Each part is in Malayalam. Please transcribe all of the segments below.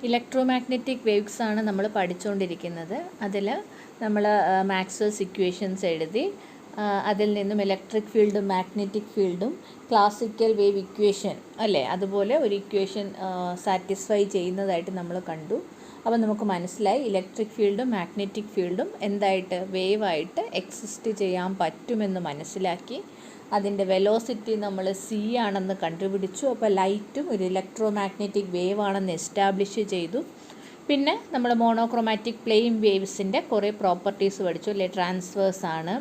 ഇലക്ട്രോമാഗ്നറ്റിക് വേവ്സ് ആണ് നമ്മൾ പഠിച്ചുകൊണ്ടിരിക്കുന്നത്. അതിൽ നമ്മൾ മാക്സ്വെൽസ് ഇക്വേഷൻസ് എഴുതി, അതിൽ നിന്നും ഇലക്ട്രിക് ഫീൽഡും മാഗ്നറ്റിക് ഫീൽഡും ക്ലാസിക്കൽ വേവ് ഇക്വേഷൻ അല്ലേ, അതുപോലെ ഒരു ഇക്വേഷൻ സാറ്റിസ്ഫൈ ചെയ്യുന്നതായിട്ട് നമ്മൾ കണ്ടു. അപ്പോൾ നമുക്ക് മനസ്സിലായി ഇലക്ട്രിക് ഫീൽഡും മാഗ്നറ്റിക് ഫീൽഡും എന്തായിട്ട് വേവായിട്ട് എക്സിസ്റ്റ് ചെയ്യാൻ പറ്റുമെന്ന് മനസ്സിലാക്കി. അതിൻ്റെ വെലോസിറ്റി നമ്മൾ സി ആണെന്ന് കണ്ടുപിടിച്ചു. അപ്പോൾ ലൈറ്റും ഒരു ഇലക്ട്രോ മാഗ്നറ്റിക് വേവ് ആണെന്ന് എസ്റ്റാബ്ലിഷ് ചെയ്തു. പിന്നെ നമ്മൾ മോണോക്രോമാറ്റിക് പ്ലെയിൻ വേവ്സിൻ്റെ കുറേ പ്രോപ്പർട്ടീസ് പഠിച്ചു അല്ലേ. ട്രാൻസ്വേഴ്സ് ആണ്,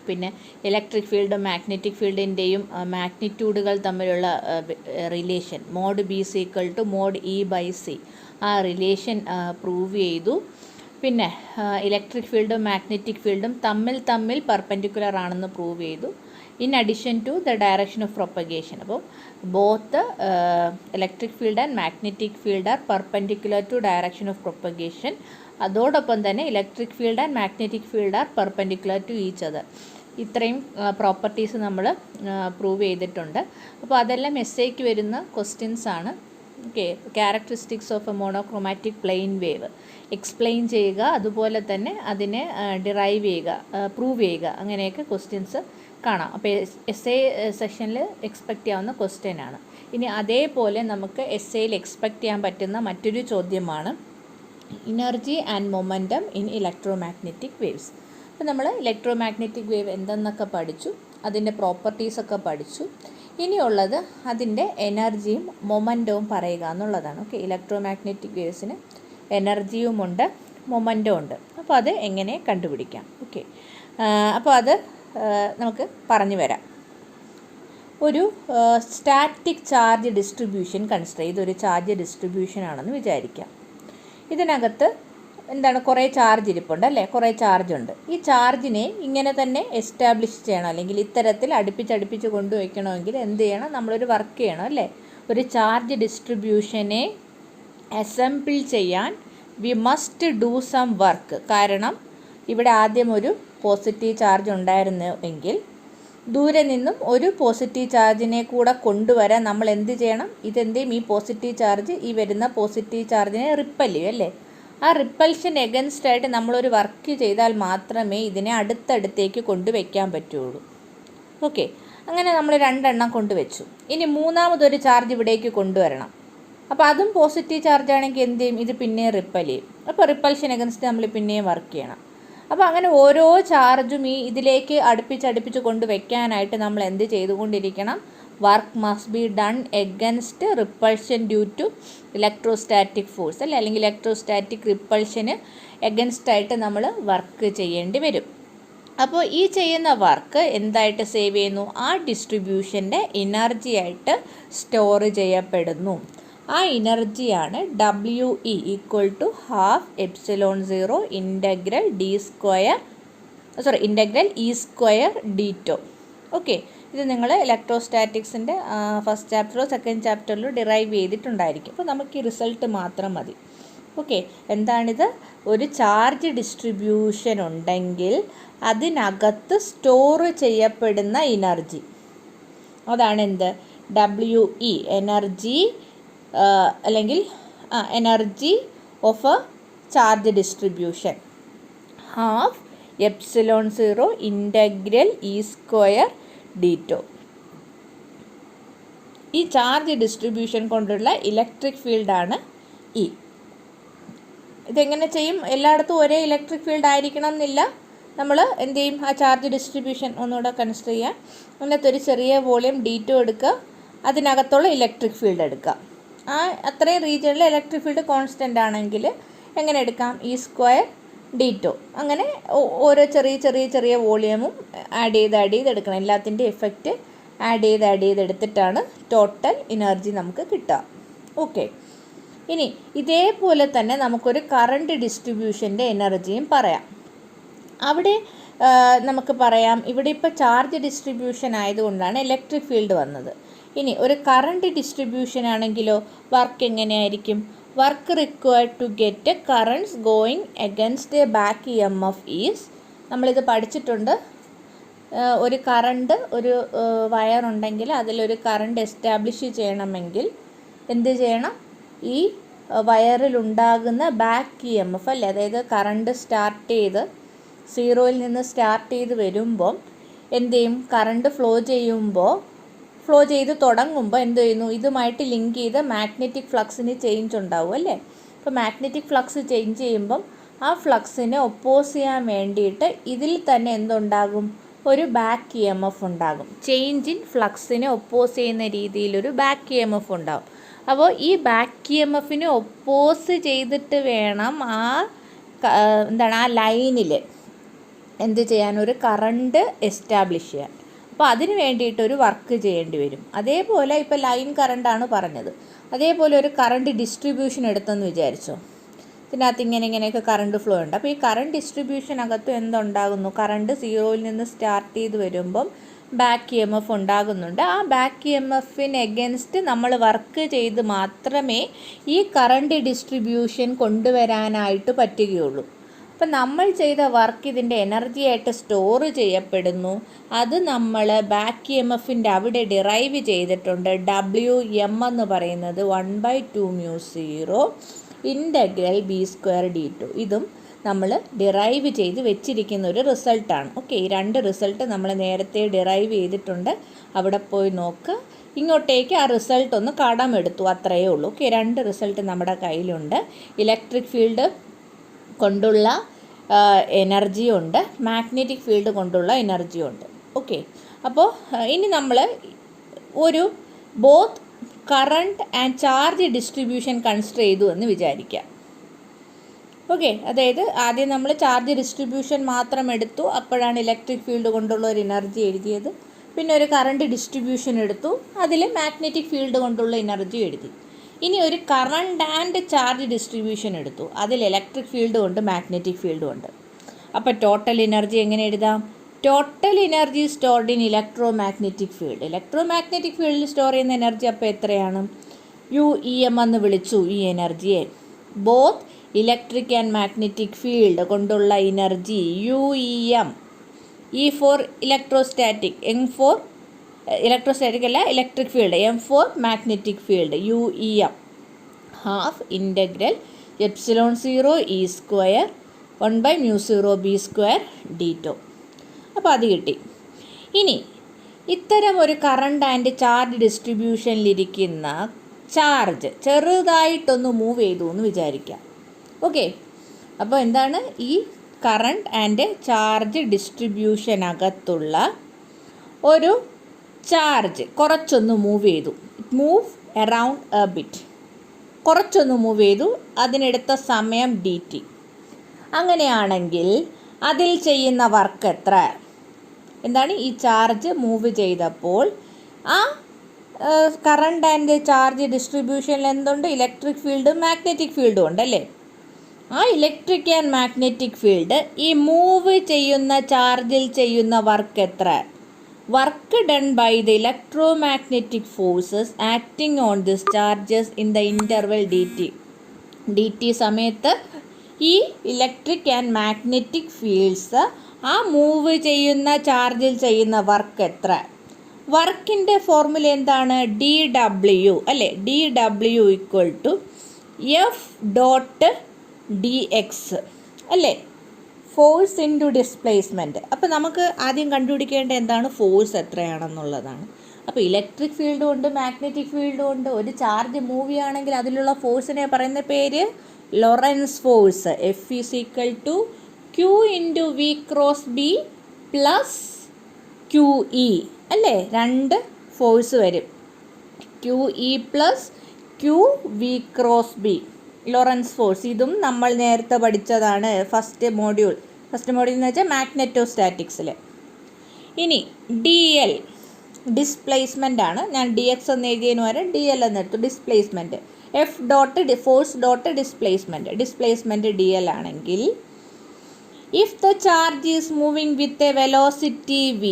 പിന്നെ ഇലക്ട്രിക് ഫീൽഡും മാഗ്നറ്റിക് ഫീൽഡിൻ്റെയും മാഗ്നിറ്റ്യൂഡുകൾ തമ്മിലുള്ള relation mod B C equal to mod E by C, ആ റിലേഷൻ പ്രൂവ് ചെയ്തു. പിന്നെ ഇലക്ട്രിക് ഫീൽഡും മാഗ്നറ്റിക് ഫീൽഡും തമ്മിൽ പെർപെൻഡിക്കുലർ ആണെന്ന് പ്രൂവ് ചെയ്തു. In addition to the direction of propagation. അപ്പോൾ both electric field and magnetic field are perpendicular to direction of propagation. അതോടൊപ്പം തന്നെ electric field and magnetic field are perpendicular to each other. ഇത്രയും പ്രോപ്പർട്ടീസ് നമ്മൾ പ്രൂവ് ചെയ്തിട്ടുണ്ട്. അപ്പോൾ അതെല്ലാം എസ്സേക്ക് വരുന്ന ക്വസ്റ്റ്യൻസ് ആണ്. Okay, characteristics of a monochromatic plane wave explain ചെയ്യുക, അതുപോലെ തന്നെ അതിനെ ഡിറൈവ് ചെയ്യുക, പ്രൂവ് ചെയ്യുക, അങ്ങനെയൊക്കെ ക്വസ്റ്റ്യൻസ് കാണാം. അപ്പോൾ എസ് എ സെഷനിൽ എക്സ്പെക്റ്റ് ചെയ്യാവുന്ന ക്വസ്റ്റ്യൻ ആണ്. ഇനി അതേപോലെ നമുക്ക് എസ് എയിൽ എക്സ്പെക്റ്റ് ചെയ്യാൻ പറ്റുന്ന മറ്റൊരു ചോദ്യമാണ് energy and momentum in electromagnetic waves. അപ്പോൾ നമ്മൾ ഇലക്ട്രോമാഗ്നറ്റിക് വേവ് എന്തെന്നൊക്കെ പഠിച്ചു, അതിൻ്റെ പ്രോപ്പർട്ടീസൊക്കെ പഠിച്ചു. ഇനിയുള്ളത് അതിൻ്റെ എനർജിയും മൊമെൻറ്റവും പറയുക എന്നുള്ളതാണ്. ഓക്കെ, ഇലക്ട്രോമാഗ്നറ്റിക് വേവ്സിന് എനർജിയുമുണ്ട് മൊമെൻറ്റവും ഉണ്ട്. അപ്പോൾ അത് എങ്ങനെ കണ്ടുപിടിക്കാം? ഓക്കെ, അപ്പോൾ അത് നമുക്ക് പറഞ്ഞു വരാം. ഒരു സ്റ്റാറ്റിക് ചാർജ് ഡിസ്ട്രിബ്യൂഷൻ കൺസിഡർ ചെയ്ത്, ഇതൊരു ചാർജ് ഡിസ്ട്രിബ്യൂഷൻ ആണെന്ന് വിചാരിക്കാം. ഇതിനകത്ത് എന്താണ്, കുറേ ചാർജ് ഇരിപ്പുണ്ട് അല്ലേ, കുറേ ചാർജ് ഉണ്ട്. ഈ ചാർജിനെ ഇങ്ങനെ തന്നെ എസ്റ്റാബ്ലിഷ് ചെയ്യണം, അല്ലെങ്കിൽ ഇത്തരത്തിൽ അടുപ്പിച്ച് കൊണ്ടുവയ്ക്കണമെങ്കിൽ എന്ത് ചെയ്യണം, നമ്മളൊരു വർക്ക് ചെയ്യണം അല്ലേ. ഒരു ചാർജ് ഡിസ്ട്രിബ്യൂഷനെ അസംബിൾ ചെയ്യാൻ we must do some work. കാരണം ഇവിടെ ആദ്യം ഒരു പോസിറ്റീവ് ചാർജ് ഉണ്ടായിരുന്നു എങ്കിൽ ദൂരെ നിന്നും ഒരു പോസിറ്റീവ് ചാർജിനെ കൂടെ കൊണ്ടുവരാൻ നമ്മൾ എന്ത് ചെയ്യണം, ഇതെന്തെയും ഈ പോസിറ്റീവ് ചാർജ് ഈ വരുന്ന പോസിറ്റീവ് ചാർജിനെ റിപ്പൽ ചെയ്യും അല്ലേ. ആ റിപ്പൽഷൻ എഗൻസ്റ്റ് ആയിട്ട് നമ്മളൊരു വർക്ക് ചെയ്താൽ മാത്രമേ ഇതിനെ അടുത്തടുത്തേക്ക് കൊണ്ടുവയ്ക്കാൻ പറ്റുള്ളൂ. ഓക്കെ, അങ്ങനെ നമ്മൾ രണ്ടെണ്ണം കൊണ്ടുവച്ചു. ഇനി മൂന്നാമതൊരു ചാർജ് ഇവിടേക്ക് കൊണ്ടുവരണം. അപ്പോൾ അതും പോസിറ്റീവ് ചാർജ് ആണെങ്കിൽ എന്ത് ചെയ്യും, ഇത് പിന്നെയും റിപ്പൽ ചെയ്യും. അപ്പോൾ റിപ്പൽഷൻ എഗൻസ്റ്റ് നമ്മൾ പിന്നെയും വർക്ക് ചെയ്യണം. അപ്പോൾ അങ്ങനെ ഓരോ ചാർജും ഇതിലേക്ക് അടുപ്പിച്ച് കൊണ്ടുവയ്ക്കാനായിട്ട് നമ്മൾ എന്ത് ചെയ്തുകൊണ്ടിരിക്കണം, work must be done against repulsion due to electrostatic force അല്ലേ, അല്ലെങ്കിൽ ഇലക്ട്രോസ്റ്റാറ്റിക് റിപ്പൾഷന് എഗൻസ്റ്റ് ആയിട്ട് നമ്മൾ വർക്ക് ചെയ്യേണ്ടി വരും. അപ്പോൾ ഈ ചെയ്യുന്ന വർക്ക് എന്തായിട്ട് സേവ് ചെയ്യുന്നു, ആ ഡിസ്ട്രിബ്യൂഷൻ്റെ എനർജി ആയിട്ട് സ്റ്റോർ ചെയ്യപ്പെടുന്നു. ആ എനർജിയാണ് WE equal to half epsilon 0 integral E square d². Okay, ഇത് നിങ്ങൾ ഇലക്ട്രോസ്റ്റാറ്റിക്സിൻ്റെ ഫസ്റ്റ് ചാപ്റ്ററോ സെക്കൻഡ് ചാപ്റ്ററിലോ ഡിറൈവ് ചെയ്തിട്ടുണ്ടായിരിക്കും. അപ്പോൾ നമുക്ക് ഈ റിസൾട്ട് മാത്രം മതി. ഓക്കെ, എന്താണിത്, ഒരു ചാർജ് ഡിസ്ട്രിബ്യൂഷൻ ഉണ്ടെങ്കിൽ അതിനകത്ത് സ്റ്റോർ ചെയ്യപ്പെടുന്ന എനർജി, അതാണ് എന്ത്, WE എനർജി, അല്ലെങ്കിൽ energy of A charge distribution half epsilon 0 integral E square d². ഈ ചാർജ് ഡിസ്ട്രിബ്യൂഷൻ കൊണ്ടുള്ള ഇലക്ട്രിക് ഫീൽഡാണ് E. ഇതെങ്ങനെ ചെയ്യും, എല്ലായിടത്തും ഒരേ ഇലക്ട്രിക് ഫീൽഡ് ആയിരിക്കണം എന്നില്ല. നമ്മൾ എന്ത് ചെയ്യും, ആ ചാർജ് ഡിസ്ട്രിബ്യൂഷൻ ഒന്നുകൂടെ കൺസിഡർ ചെയ്യുക. അതിനകത്ത് ഒരു ചെറിയ വോളിയം d² എടുക്കുക, അതിനകത്തുള്ള ഇലക്ട്രിക് ഫീൽഡ് എടുക്കുക. ആ അത്രയും റീജിയണിൽ ഇലക്ട്രിക് ഫീൽഡ് കോൺസ്റ്റൻ്റ് ആണെങ്കിൽ എങ്ങനെ എടുക്കാം, E സ്ക്വയർ d². അങ്ങനെ ഓരോ ചെറിയ വോളിയമും ആഡ് ചെയ്ത് എടുക്കണം. എല്ലാത്തിൻ്റെ എഫക്റ്റ് ആഡ് ചെയ്ത് എടുത്തിട്ടാണ് ടോട്ടൽ എനർജി നമുക്ക് കിട്ടുക. ഓക്കെ, ഇനി ഇതേപോലെ തന്നെ നമുക്കൊരു കറണ്ട് ഡിസ്ട്രിബ്യൂഷൻ്റെ എനർജിയും പറയാം. അവിടെ നമുക്ക് പറയാം, ഇവിടെ ഇപ്പോൾ ചാർജ് ഡിസ്ട്രിബ്യൂഷൻ ആയതുകൊണ്ടാണ് ഇലക്ട്രിക് ഫീൽഡ് വന്നത്. ഇനി ഒരു കറണ്ട് ഡിസ്ട്രിബ്യൂഷൻ ആണെങ്കിലോ വർക്ക് എങ്ങനെയായിരിക്കും, work required to get currents going against a back EMF is, നമ്മളിത് പഠിച്ചിട്ടുണ്ട്. ഒരു കറണ്ട്, ഒരു വയറുണ്ടെങ്കിൽ അതിലൊരു കറണ്ട് എസ്റ്റാബ്ലിഷ് ചെയ്യണമെങ്കിൽ എന്ത് ചെയ്യണം, ഈ വയറിലുണ്ടാകുന്ന ബാക്ക് ഇ എം എഫ് അല്ലേ, അതായത് കറണ്ട് സ്റ്റാർട്ട് ചെയ്ത് 0-ൽ നിന്ന് സ്റ്റാർട്ട് ചെയ്ത് വരുമ്പം എന്ത് ചെയ്യും, കറണ്ട് ഫ്ലോ ചെയ്ത് തുടങ്ങുമ്പോൾ എന്ത് ചെയ്യുന്നു, ഇതുമായിട്ട് ലിങ്ക് ചെയ്ത് മാഗ്നറ്റിക് ഫ്ലക്സിന് ചേഞ്ച് ഉണ്ടാവും അല്ലേ. അപ്പോൾ മാഗ്നറ്റിക് ഫ്ലക്സ് ചേഞ്ച് ചെയ്യുമ്പം ആ ഫ്ലക്സിനെ ഒപ്പോസ് ചെയ്യാൻ വേണ്ടിയിട്ട് ഇതിൽ തന്നെ എന്തുണ്ടാകും, ഒരു ബാക്ക് ഇ എം എഫ് ഉണ്ടാകും. ചേഞ്ച് ഇൻ ഫ്ലക്സിനെ ഒപ്പോസ് ചെയ്യുന്ന രീതിയിലൊരു ബാക്ക് ഇ എം എഫ് ഉണ്ടാകും. അപ്പോൾ ഈ ബാക്ക് ഇ എം എഫിനെ ഒപ്പോസ് ചെയ്തിട്ട് വേണം ആ ലൈനിൽ എന്ത് ചെയ്യാൻ, ഒരു കറണ്ട് എസ്റ്റാബ്ലിഷ് ചെയ്യാൻ. അപ്പോൾ അതിന് വേണ്ടിയിട്ടൊരു വർക്ക് ചെയ്യേണ്ടി വരും. അതേപോലെ ഇപ്പോൾ ലൈൻ കറണ്ടാണ് പറഞ്ഞത്, അതേപോലെ ഒരു കറണ്ട് ഡിസ്ട്രിബ്യൂഷൻ എടുത്തെന്ന് വിചാരിച്ചോ. ഇതിനകത്ത് ഇങ്ങനെയൊക്കെ കറണ്ട് ഫ്ലോ ഉണ്ട്. അപ്പോൾ ഈ കറണ്ട് ഡിസ്ട്രിബ്യൂഷനകത്ത് എന്തുണ്ടാകുന്നു, കറണ്ട് 0-ൽ നിന്ന് സ്റ്റാർട്ട് ചെയ്ത് വരുമ്പം ബാക്ക് ഇ എം എഫ് ഉണ്ടാകുന്നുണ്ട്. ആ ബാക്ക് ഇ എം എഫിന് എഗൻസ്റ്റ് നമ്മൾ വർക്ക് ചെയ്ത് മാത്രമേ ഈ കറണ്ട് ഡിസ്ട്രിബ്യൂഷൻ കൊണ്ടുവരാനായിട്ട് പറ്റുകയുള്ളൂ. അപ്പം നമ്മൾ ചെയ്ത വർക്ക് ഇതിൻ്റെ എനർജി ആയിട്ട് സ്റ്റോർ ചെയ്യപ്പെടുന്നു. അത് നമ്മൾ ബാക്ക് ഇ എം എഫിൻ്റെ അവിടെ ഡിറൈവ് ചെയ്തിട്ടുണ്ട്. WM എന്ന് പറയുന്നത് 1/2μ0 ഇൻ്റഗ്രൽ B²d2. ഇതും നമ്മൾ ഡിറൈവ് ചെയ്ത് വെച്ചിരിക്കുന്ന ഒരു റിസൾട്ടാണ്. ഓക്കെ, ഈ 2 റിസൾട്ട് നമ്മൾ നേരത്തെ ഡിറൈവ് ചെയ്തിട്ടുണ്ട്. അവിടെ പോയി നോക്കുക. ഇങ്ങോട്ടേക്ക് ആ റിസൾട്ട് ഒന്ന് കടമെടുത്തു, അത്രയേ ഉള്ളൂ. ഓക്കെ, 2 റിസൾട്ട് നമ്മുടെ കയ്യിലുണ്ട്. ഇലക്ട്രിക് ഫീൽഡ് കൊണ്ടുള്ള എനർജിയുണ്ട്, മാഗ്നറ്റിക് ഫീൽഡ് കൊണ്ടുള്ള എനർജിയുണ്ട്. ഓക്കെ, അപ്പോൾ ഇനി നമ്മൾ ഒരു both current and charge distribution consider ചെയ്തു എന്ന് വിചാരിക്കാം. ഓക്കെ, അതായത് ആദ്യം നമ്മൾ ചാർജ് ഡിസ്ട്രിബ്യൂഷൻ മാത്രം എടുത്തു, അപ്പോഴാണ് ഇലക്ട്രിക് ഫീൽഡ് കൊണ്ടുള്ള ഒരു എനർജി എഴുതിയത്. പിന്നെ ഒരു കറണ്ട് ഡിസ്ട്രിബ്യൂഷൻ എടുത്തു, അതിൽ മാഗ്നറ്റിക് ഫീൽഡ് കൊണ്ടുള്ള എനർജി എഴുതി. ഇനി ഒരു കറണ്ട് ആൻഡ് ചാർജ് ഡിസ്ട്രിബ്യൂഷൻ എടുത്തു, അതിൽ ഇലക്ട്രിക് ഫീൽഡും ഉണ്ട് മാഗ്നറ്റിക് ഫീൽഡും ഉണ്ട്. അപ്പോൾ ടോട്ടൽ എനർജി എങ്ങനെ എഴുതാം? Total energy stored in electro magnetic field. Electromagnetic ഫീൽഡിൽ സ്റ്റോർ ചെയ്യുന്ന എനർജി അപ്പോൾ എത്രയാണ്? UEM എന്ന് വിളിച്ചു ഈ എനർജിയെ. Both electric and magnetic field കൊണ്ടുള്ള energy UEM. E for electrostatic, M for electrostatic അല്ല electric field, M for magnetic field. UEM half integral ε0 E² 1/μ0 B²d2. അപ്പോൾ അത് കിട്ടി. ഇനി ഇത്തരം ഒരു കറണ്ട് ആൻഡ് ചാർജ് ഡിസ്ട്രിബ്യൂഷനിലിരിക്കുന്ന ചാർജ് ചെറുതായിട്ടൊന്ന് മൂവ് ചെയ്തു എന്ന് വിചാരിക്കാം. ഓക്കെ, അപ്പോൾ എന്താണ്, ഈ കറണ്ട് ആൻഡ് ചാർജ് ഡിസ്ട്രിബ്യൂഷനകത്തുള്ള ഒരു ചാർജ് കുറച്ചൊന്ന് മൂവ് ചെയ്തു. മൂവ് അറൗണ്ട് എ ബിറ്റ്, കുറച്ചൊന്ന് മൂവ് ചെയ്തു, അതിനെടുത്ത സമയം dt. അങ്ങനെയാണെങ്കിൽ അതിൽ ചെയ്യുന്ന വർക്ക് എത്ര? എന്താണ്, ഈ ചാർജ് മൂവ് ചെയ്തപ്പോൾ ആ കറണ്ട് ആൻഡ് ചാർജ് ഡിസ്ട്രിബ്യൂഷനിൽ എന്തുണ്ട്? ഇലക്ട്രിക് ഫീൽഡും മാഗ്നറ്റിക് ഫീൽഡും ഉണ്ടല്ലേ. ആ ഇലക്ട്രിക് ആൻഡ് മാഗ്നറ്റിക് ഫീൽഡ് ഈ മൂവ് ചെയ്യുന്ന ചാർജിൽ ചെയ്യുന്ന വർക്ക് എത്ര? Work done by the electromagnetic forces acting on this charges in the interval dt സമയത്ത് ഈ ഇലക്ട്രിക് ആൻഡ് മാഗ്നറ്റിക് ഫീൽഡ്സ് ആ മൂവ് ചെയ്യുന്ന ചാർജിൽ ചെയ്യുന്ന വർക്ക് എത്ര? വർക്കിൻ്റെ ഫോർമുല എന്താണ്? dW അല്ലേ. dW = F.dx അല്ലേ, ഫോഴ്സ് ഇൻറ്റു ഡിസ്പ്ലേസ്മെൻറ്റ്. അപ്പോൾ നമുക്ക് ആദ്യം കണ്ടുപിടിക്കേണ്ട എന്താണ്, ഫോഴ്സ് എത്രയാണെന്നുള്ളതാണ്. അപ്പോൾ ഇലക്ട്രിക് ഫീൽഡും ഉണ്ട് മാഗ്നറ്റിക് ഫീൽഡും ഉണ്ട്. ഒരു ചാർജ് മൂവ് ചെയ്യുകയാണെങ്കിൽ അതിലുള്ള ഫോഴ്സിനെ പറയുന്ന പേര് Lorentz force. F = Q × V × B + QE അല്ലേ. 2 ഫോഴ്സ് വരും, QE + QV × B, Lorentz force. ഇതും നമ്മൾ നേരത്തെ പഠിച്ചതാണ് ഫസ്റ്റ് മോഡ്യൂൾ എന്ന് വെച്ചാൽ മാഗ്നെറ്റോസ്റ്റാറ്റിക്സിൽ. ഇനി DL ഡിസ്പ്ലേസ്മെൻ്റ് ആണ്. ഞാൻ DX എന്ന് എഴുതിയതിന് പകരം DL എന്നെടുത്തു. Displacement F dot force dot displacement DL ആണെങ്കിൽ, if the charge is moving with a velocity V,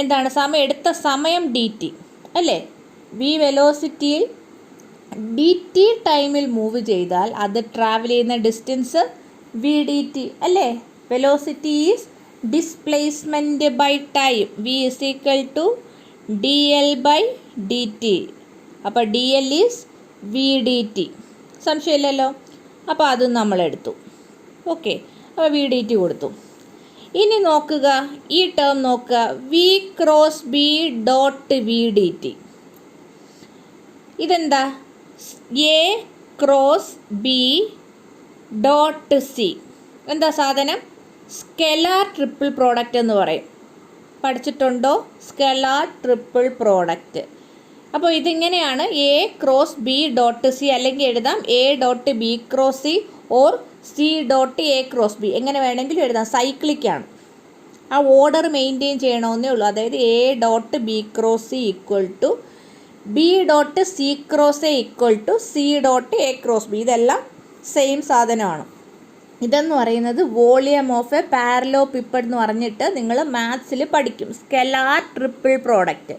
എന്താണ് സമയം, എടുത്ത സമയം dt അല്ലേ. V വെലോസിറ്റിയിൽ dt ടൈമിൽ മൂവ് ചെയ്താൽ അത് ട്രാവൽ ചെയ്യുന്ന ഡിസ്റ്റൻസ് vdt അല്ലേ. Velocity is displacement by time. V = dL/dt. അപ്പോൾ dL is V D T. സംശയമില്ലല്ലോ. അപ്പോൾ അതും നമ്മളെടുത്തു. ഓക്കെ, അപ്പോൾ വി ഡി ടി കൊടുത്തു. ഇനി നോക്കുക, ഈ ടേം നോക്കുക, V cross B dot V D T. ഇതെന്താ? A cross B dot C. എന്താ സാധനം? സ്കെലാർ ട്രിപ്പിൾ പ്രോഡക്റ്റ് എന്ന് പറയും. പഠിച്ചിട്ടുണ്ടോ? Scalar triple product. അപ്പോൾ ഇതിങ്ങനെയാണ് A cross B dot C, അല്ലെങ്കിൽ എഴുതാം A dot B cross C or C dot A cross B. എങ്ങനെ വേണമെങ്കിലും എഴുതാം. സൈക്ലിക്കാണ്. ആ ഓർഡർ മെയിൻറ്റെയിൻ ചെയ്യണമെന്നേ ഉള്ളൂ. അതായത് A dot B cross C equal to B dot C cross A equal to C dot A cross B. ഇതെല്ലാം സെയിം സാധനമാണ്. ഇതെന്ന് പറയുന്നത് വോളിയം ഓഫ് എ പാരലോപിപ്പഡ് എന്ന് പറഞ്ഞിട്ട് നിങ്ങൾ മാത്സിൽ പഠിക്കും. Scalar triple product.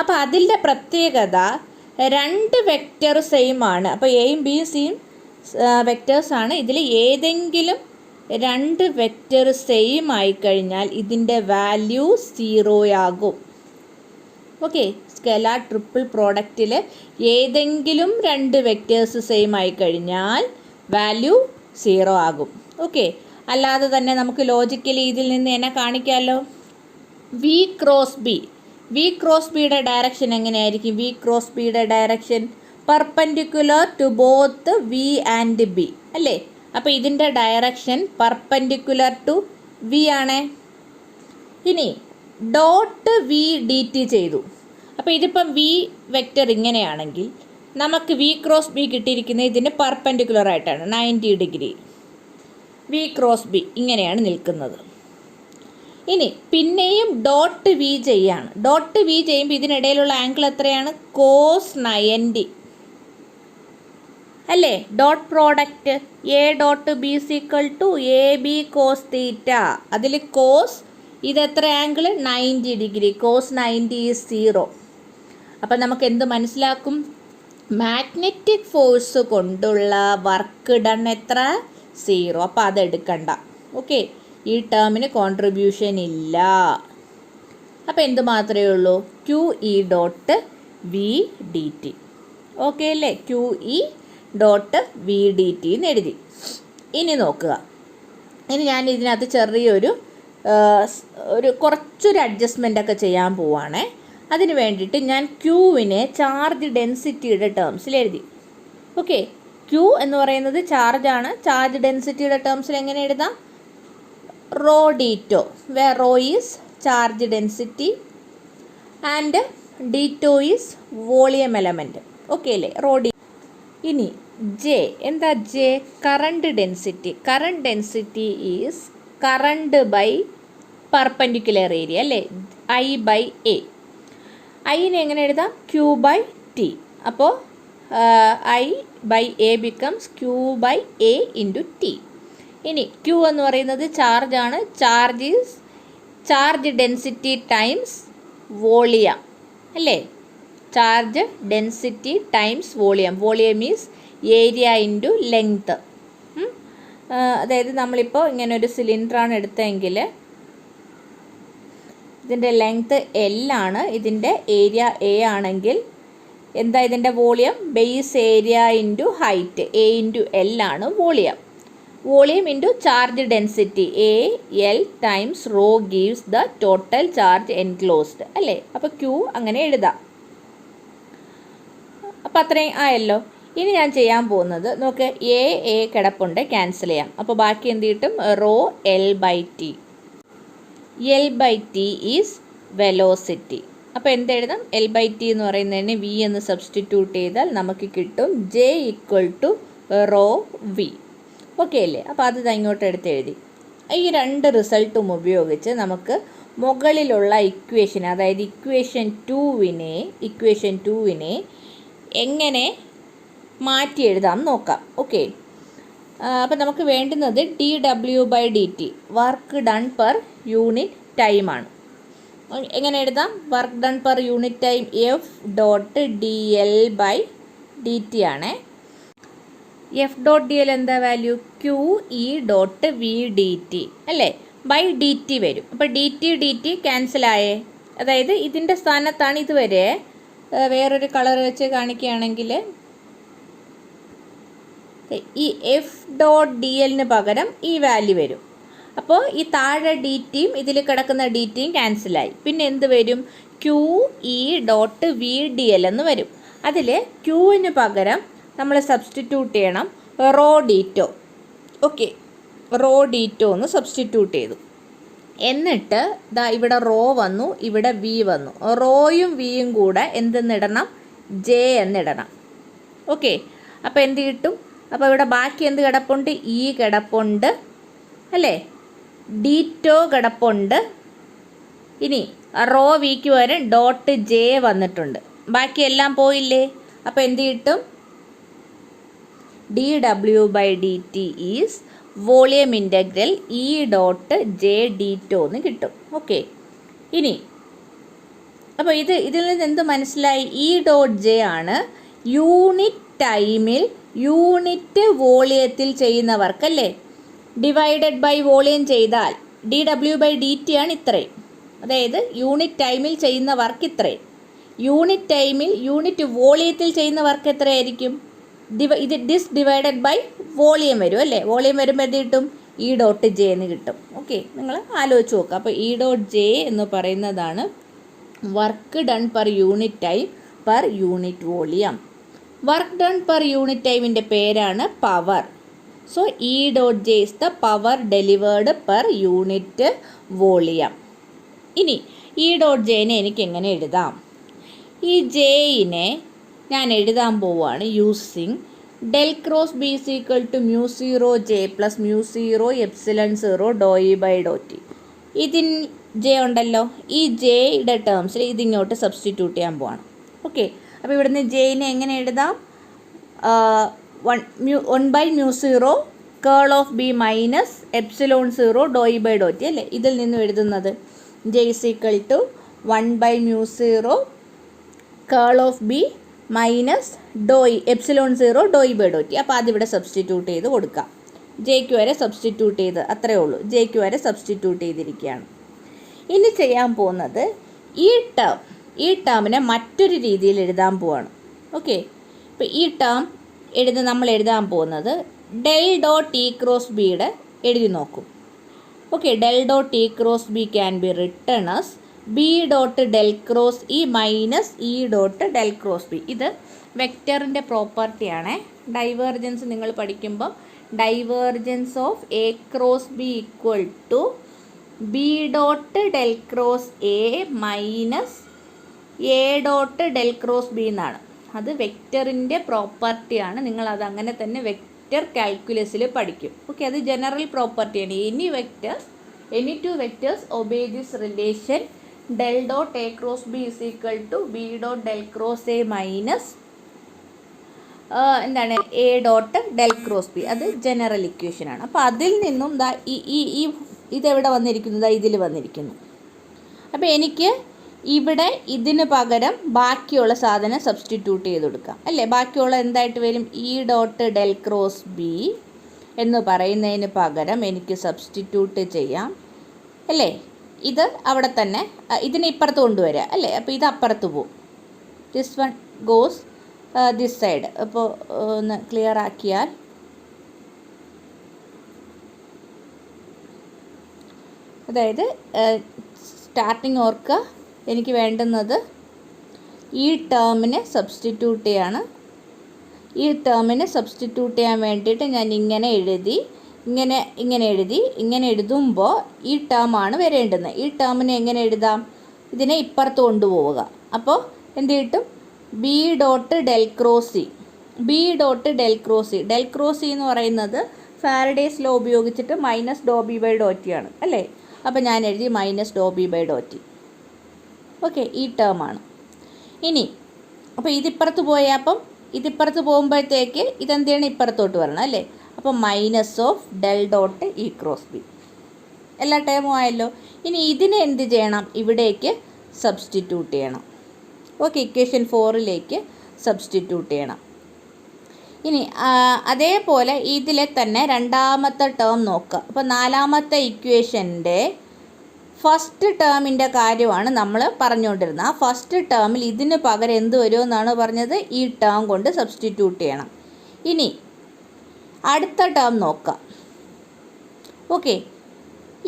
അപ്പോൾ അതിൻ്റെ പ്രത്യേകത, രണ്ട് വെക്റ്റർ സെയിം ആണ്. അപ്പോൾ എയും ബിയും സിയും വെക്റ്റേഴ്സാണ്. ഇതിൽ ഏതെങ്കിലും രണ്ട് വെക്റ്റർ സെയിം ആയിക്കഴിഞ്ഞാൽ ഇതിൻ്റെ വാല്യൂ 0 ആകും. ഓക്കെ, സ്കെലാർ ട്രിപ്പിൾ പ്രോഡക്റ്റിൽ ഏതെങ്കിലും രണ്ട് വെക്റ്റേഴ്സ് സെയിം ആയിക്കഴിഞ്ഞാൽ വാല്യൂ 0 ആകും. ഓക്കെ, അല്ലാതെ തന്നെ നമുക്ക് ലോജിക്കലി ഇതിൽ നിന്ന് എന്നെ കാണിക്കാമല്ലോ. V cross B. V cross ബിയുടെ ഡയറക്ഷൻ എങ്ങനെയായിരിക്കും? വി ക്രോസ് ബിയുടെ direction perpendicular to both V and B അല്ലേ? അപ്പോൾ ഇതിൻ്റെ ഡയറക്ഷൻ പെർപെൻഡിക്കുലർ ടു വി ആണ്. ഇനി ഡോട്ട് വി ഡി ടി ചെയ്തു. അപ്പോൾ ഇതിപ്പം വി വെക്റ്റർ ഇങ്ങനെയാണെങ്കിൽ നമുക്ക് വി ക്രോസ് ബി കിട്ടിയിരിക്കുന്നത് ഇതിന് പെർപെൻഡിക്കുലർ ആയിട്ടാണ്, 90 ഡിഗ്രി. വി ക്രോസ് ബി ഇങ്ങനെയാണ് നിൽക്കുന്നത്. ഇനി പിന്നെയും ഡോട്ട് വി ചെയ്യാണ്. ഡോട്ട് വി ചെയ്യുമ്പോൾ ഇതിനിടയിലുള്ള ആംഗിൾ എത്രയാണ്? കോസ് 90 അല്ലേ? Dot product A dot B equal to A B cos theta. അതിൽ കോസ് ഇതെത്ര ആംഗിൾ? 90 ഡിഗ്രി. Cos 90 is 0. അപ്പം നമുക്ക് എന്ത് മനസ്സിലാക്കും? മാഗ്നറ്റിക് ഫോഴ്സ് കൊണ്ടുള്ള വർക്ക് ഡൺ എത്ര? 0. അപ്പോൾ അതെടുക്കണ്ട. ഓക്കെ, ഈ ടേമിന് കോൺട്രിബ്യൂഷൻ ഇല്ല. അപ്പോൾ എന്ത് മാത്രമേ ഉള്ളൂ? Q E dot V D T. Okay അല്ലേ? Q E dot V D T എന്ന് എഴുതി. ഇനി നോക്കുക, ഇനി ഞാൻ ഇതിനകത്ത് ചെറിയൊരു കുറച്ചൊരു അഡ്ജസ്റ്റ്മെൻ്റ് ഒക്കെ ചെയ്യാൻ പോവുകയാണേ. അതിന് വേണ്ടിയിട്ട് ഞാൻ ക്യൂവിനെ ചാർജ് ഡെൻസിറ്റിയുടെ ടേംസിൽ എഴുതി. ഓക്കെ, ക്യൂ എന്ന് പറയുന്നത് ചാർജാണ്. ചാർജ് ഡെൻസിറ്റിയുടെ ടേംസിൽ എങ്ങനെ എഴുതാം? Rho d tau, where rho is charge density and d tau is volume element. Okay അല്ലേ? Rho D. ഇനി ജെ എന്താ? J current density. Current density is current by perpendicular area അല്ലേ? I by A. ഐനെ എങ്ങനെ എഴുതാം? Q by T. അപ്പോൾ I by A becomes Q by A into T. ഇനി ക്യൂ എന്ന് പറയുന്നത് ചാർജാണ്. Charge is charge density times volume അല്ലേ? Charge density times volume. Volume is area into length. അതായത് നമ്മളിപ്പോൾ ഇങ്ങനെ ഒരു സിലിണ്ടറാണ് എടുത്തതെങ്കിൽ ഇതിൻ്റെ ലെങ്ത്ത് L ആണ്, ഇതിൻ്റെ ഏരിയ A ആണെങ്കിൽ എന്താ ഇതിൻ്റെ volume? Base area into height A into L ആണ് volume. Volume into charge density A L times rho gives the total charge enclosed അല്ലേ? അപ്പോൾ Q അങ്ങനെ എഴുതാം. അപ്പോൾ അത്രയും ആയല്ലോ. ഇനി ഞാൻ ചെയ്യാൻ പോകുന്നത് നോക്ക്, എ കിടപ്പുണ്ട്, ക്യാൻസൽ ചെയ്യാം. അപ്പോൾ ബാക്കി എന്ത് കിട്ടും? Rho L by T. L by T is velocity. അപ്പോൾ എന്തെഴുതാം? L ബൈ ടി എന്ന് പറയുന്നതിന് V എന്ന് സബ്സ്റ്റിറ്റ്യൂട്ട് ചെയ്താൽ നമുക്ക് കിട്ടും J equal to rho V. Okay അല്ലേ? അപ്പോൾ അത് ഇങ്ങോട്ട് എടുത്ത് എഴുതി. ഈ രണ്ട് റിസൾട്ടും ഉപയോഗിച്ച് നമുക്ക് മുകളിലുള്ള ഇക്വേഷൻ, അതായത് ഇക്വേഷൻ 2വിനെ എങ്ങനെ മാറ്റി എഴുതാം നോക്കാം. ഓക്കെ, അപ്പോൾ നമുക്ക് വേണ്ടുന്നത് dW/dt work done per unit ടൈമാണ്. എങ്ങനെ എഴുതാം? Work done per unit time F dot dL/dt ആണ്. F ഡോട്ട് dL എന്താ വാല്യൂ? QE ഡോട്ട് VDT അല്ലേ? ബൈ DT വരും. അപ്പോൾ DT ക്യാൻസലായേ. അതായത് ഇതിൻ്റെ സ്ഥാനത്താണ് ഇതുവരെ വേറൊരു കളർ വെച്ച് കാണിക്കുകയാണെങ്കിൽ ഈ എഫ് ഡോട്ട് ഡി എല്ലിന് പകരം ഈ വാല്യൂ വരും. അപ്പോൾ ഈ താഴെ ഡി ടിയും ഇതിൽ കിടക്കുന്ന ഡി ടിയും ക്യാൻസലായി. പിന്നെ എന്ത് വരും? Q E dot V D L എന്ന് വരും. അതിൽ ക്യൂവിന് പകരം നമ്മൾ സബ്സ്റ്റിറ്റ്യൂട്ട് ചെയ്യണം rho D tau. Okay, rho D tau എന്ന് സബ്സ്റ്റിറ്റ്യൂട്ട് ചെയ്തു. എന്നിട്ട് ദാ ഇവിടെ റോ വന്നു, ഇവിടെ വി വന്നു. റോയും വിയും കൂടെ എന്തെന്നിടണം? ജെ എന്നിടണം. ഓക്കെ, അപ്പോൾ എന്ത് കിട്ടും? അപ്പോൾ ഇവിടെ ബാക്കി എന്ത് കിടപ്പുണ്ട്? ഇ കിടപ്പുണ്ട് അല്ലേ, ഡീറ്റോ കിടപ്പുണ്ട്. ഇനി റോ വിക്ക് വരെ ഡോട്ട് ജെ വന്നിട്ടുണ്ട്. ബാക്കിയെല്ലാം പോയില്ലേ? അപ്പോൾ എന്ത് കിട്ടും? D W by D T is volume integral E dot J d tau എന്ന് കിട്ടും. ഓക്കെ, ഇനി അപ്പോൾ ഇതിൽ നിന്ന് എന്ത് മനസ്സിലായി? ഇ ഡോട്ട് ജെ ആണ് യൂണിറ്റ് ടൈമിൽ യൂണിറ്റ് വോളിയത്തിൽ ചെയ്യുന്ന വർക്ക് അല്ലേ. ഡിവൈഡഡ് ബൈ വോളിയം ചെയ്താൽ D W by D T ആണ് ഇത്രയും. അതായത് യൂണിറ്റ് ടൈമിൽ ചെയ്യുന്ന വർക്ക് ഇത്രയും. യൂണിറ്റ് ടൈമിൽ യൂണിറ്റ് വോളിയത്തിൽ ചെയ്യുന്ന വർക്ക് എത്രയായിരിക്കും? ദിസ് ഡിവൈഡഡ് ബൈ വോളിയം വരും അല്ലേ. വോളിയം വരുമ്പോൾ എന്ത് കിട്ടും? ഇ ഡോട്ട് ജെ എന്ന് കിട്ടും. ഓക്കെ, നിങ്ങൾ ആലോചിച്ച് നോക്കുക. അപ്പോൾ ഇ ഡോട്ട് ജെ എന്ന് പറയുന്നതാണ് work done per unit time per unit volume. Work done per unit ടൈമിൻ്റെ പേരാണ് power. So E dot J is the power delivered per unit volume. ഇനി ഇ ഡോട്ട് ജെനെ എനിക്ക് എങ്ങനെ എഴുതാം? ഈ ജെയിനെ ഞാൻ എഴുതാൻ പോവുകയാണ് using del cross B is equal to mu zero J plus mu zero epsilon zero Dr E by Dr T. ഇതിൻ ജെ ഉണ്ടല്ലോ, ഈ ജെയുടെ ടേംസിൽ ഇതിങ്ങോട്ട് സബ്സ്റ്റിറ്റ്യൂട്ട് ചെയ്യാൻ പോവാണ്. ഓക്കെ, അപ്പോൾ ഇവിടുന്ന് ജെയിനെ എങ്ങനെ എഴുതാം? 1 by mu zero curl of B minus epsilon zero Dr E by Dr T അല്ലേ. ഇതിൽ നിന്നും എഴുതുന്നത് J is equal to 1 by mu zero curl of B minus doh E epsilon zero Dr E by Dr T. അപ്പോൾ അതിവിടെ സബ്സ്റ്റിറ്റ്യൂട്ട് ചെയ്ത് കൊടുക്കാം. ജെക്ക് വരെ സബ്സ്റ്റിറ്റ്യൂട്ട് ചെയ്ത്, അത്രയേ ഉള്ളൂ, ജെക്ക് വരെ സബ്സ്റ്റിറ്റ്യൂട്ട് ചെയ്തിരിക്കുകയാണ്. ഇനി ചെയ്യാൻ പോകുന്നത് ഈ ടേമിനെ മറ്റൊരു രീതിയിൽ എഴുതാൻ പോവാണ്. ഓക്കെ, ഇപ്പോൾ ഈ ടേം നമ്മൾ എഴുതാൻ പോകുന്നത് ഡെൽ ഡോട്ട് ഇ ക്രോസ് ബിയുടെ എഴുതി നോക്കും. Okay, del dot E cross B can be written as B dot del cross E minus E dot del cross B. ഇത് വെക്റ്ററിൻ്റെ പ്രോപ്പർട്ടിയാണ്. ഡൈവേർജൻസ് നിങ്ങൾ പഠിക്കുമ്പോൾ divergence of A cross B equal to B dot del cross A minus A dot del cross B എന്നാണ്. അത് വെക്റ്ററിൻ്റെ പ്രോപ്പർട്ടിയാണ്. നിങ്ങളത് അങ്ങനെ തന്നെ വെക്റ്റർ കാൽക്കുലസിൽ പഠിക്കും. ഓക്കെ, അത് ജനറൽ പ്രോപ്പർട്ടിയാണ്. Any two vectors obey this relation del dot A cross B is equal to B dot del cross A minus എന്താണ് A dot del cross B. അത് ജനറൽ ഇക്വേഷനാണ്. അപ്പോൾ അതിൽ നിന്നും ഇതെവിടെ വന്നിരിക്കുന്നു? ഇതിൽ വന്നിരിക്കുന്നു. അപ്പോൾ എനിക്ക് ഇവിടെ ഇതിന് പകരം ബാക്കിയുള്ള സാധനം സബ്സ്റ്റിറ്റ്യൂട്ട് ചെയ്ത് കൊടുക്കാം അല്ലേ. ബാക്കിയുള്ള എന്തായിട്ട് വരും? E dot del cross B എന്ന് പറയുന്നതിന് പകരം എനിക്ക് സബ്സ്റ്റിറ്റ്യൂട്ട് ചെയ്യാം അല്ലേ. ഇത് അവിടെ തന്നെ ഇതിനെ ഇപ്പുറത്ത് കൊണ്ടുവരിക അല്ലേ. അപ്പോൾ ഇത് അപ്പുറത്ത് പോവും. This one goes this side. അപ്പോൾ ഒന്ന് ക്ലിയർ ആക്കിയാൽ അതായത് സ്റ്റാർട്ടിങ് ഓർക്കുക, എനിക്ക് വേണ്ടുന്നത് ഈ ടേമിനെ സബ്സ്റ്റിറ്റ്യൂട്ട് ചെയ്യാണ്. ഈ ടേമിനെ സബ്സ്റ്റിറ്റ്യൂട്ട് ചെയ്യാൻ വേണ്ടിയിട്ട് ഞാൻ ഇങ്ങനെ എഴുതുമ്പോൾ ഈ ടേമാണ് വരേണ്ടുന്നത്. ഈ ടേമിനെ എങ്ങനെ എഴുതാം? ഇതിനെ ഇപ്പുറത്ത് കൊണ്ടുപോവുക. അപ്പോൾ എന്ത് കിട്ടും? B dot del cross E. B dot del cross E. Del cross E എന്ന് പറയുന്നത് ഫാരഡേസ് ലോ ഉപയോഗിച്ചിട്ട് minus doh B by Dr T ആണ് അല്ലേ. അപ്പോൾ ഞാൻ എഴുതി minus doh B by Dr T. Okay, ഈ ടേമാണ്. ഇനി അപ്പോൾ ഇതിപ്പുറത്ത് പോയപ്പം ഇതിപ്പുറത്ത് പോകുമ്പോഴത്തേക്ക് ഇതെന്താണ് ഇപ്പുറത്തോട്ട് വരണം അല്ലേ. അപ്പോൾ minus of del dot E cross B. എല്ലാ ടേമും ആയല്ലോ. ഇനി ഇതിനെ എന്ത് ചെയ്യണം? ഇവിടേക്ക് സബ്സ്റ്റിറ്റ്യൂട്ട് ചെയ്യണം. ഓക്കെ, ഇക്വേഷൻ 4ലേക്ക് സബ്സ്റ്റിറ്റ്യൂട്ട് ചെയ്യണം. ഇനി അതേപോലെ ഇതിലെ തന്നെ രണ്ടാമത്തെ ടേം നോക്കുക. അപ്പോൾ നാലാമത്തെ ഇക്വേഷൻ്റെ ഫസ്റ്റ് ടേമിൻ്റെ കാര്യമാണ് നമ്മൾ പറഞ്ഞുകൊണ്ടിരുന്നത്. ആ ഫസ്റ്റ് ടേമിൽ ഇതിന് പകരം എന്ത് വരുമെന്നാണ് പറഞ്ഞത്? ഈ ടേം കൊണ്ട് സബ്സ്റ്റിറ്റ്യൂട്ട് ചെയ്യണം. ഇനി അടുത്ത ടേം നോക്കാം. ഓക്കെ,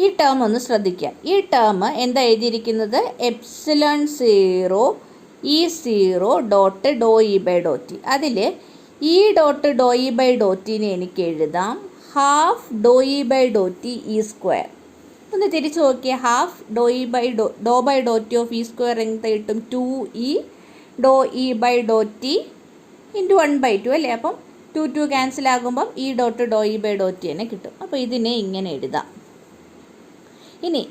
ഈ ടേം ഒന്ന് ശ്രദ്ധിക്കുക. ഈ ടേം എന്താ എഴുതിയിരിക്കുന്നത്? Epsilon 0 E0 dot doh E by Dr T. അതിൽ E dot doh E by doh ടീനെ എനിക്ക് എഴുതാം half doh E by Dr T E square. ഒന്ന് തിരിച്ച് നോക്കിയാൽ half doh by Dr T of E square എന്ത് കിട്ടും? 2E doh E by Dr T into 1/2 അല്ലേ. അപ്പം 2 ക്യാൻസൽ ആകുമ്പം E dot doh E by Dr T തന്നെ കിട്ടും. അപ്പോൾ ഇതിനെ ഇങ്ങനെ എഴുതാം. ഇനി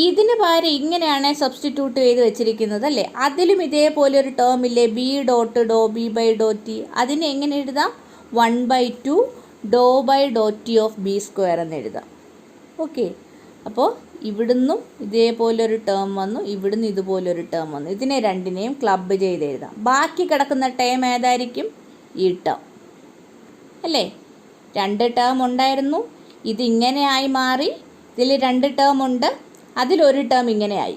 ഇതിന് പകരം ഇങ്ങനെയാണ് സബ്സ്റ്റിറ്റ്യൂട്ട് ചെയ്ത് വെച്ചിരിക്കുന്നത് അല്ലേ. അതിലും ഇതേപോലെ ഒരു ടേം ഇല്ലേ, B dot do B by Dr T. അതിനെ എങ്ങനെ എഴുതാം? 1/2 do by Dr T of B square എന്ന് എഴുതാം. ഓക്കെ, അപ്പോൾ ഇവിടുന്നും ഇതേപോലൊരു ടേം വന്നു, ഇവിടുന്ന് ഇതുപോലൊരു ടേം വന്നു. ഇതിനെ രണ്ടിനെയും ക്ലബ്ബ് ചെയ്ത് എഴുതാം. ബാക്കി കിടക്കുന്ന ടേം ഏതായിരിക്കും? ഈ ടേം അല്ലേ. 2 ടേം ഉണ്ടായിരുന്നു, ഇതിങ്ങനെയായി മാറി. ഇതിൽ 2 ടേം ഉണ്ട്, അതിലൊരു ടേം ഇങ്ങനെയായി.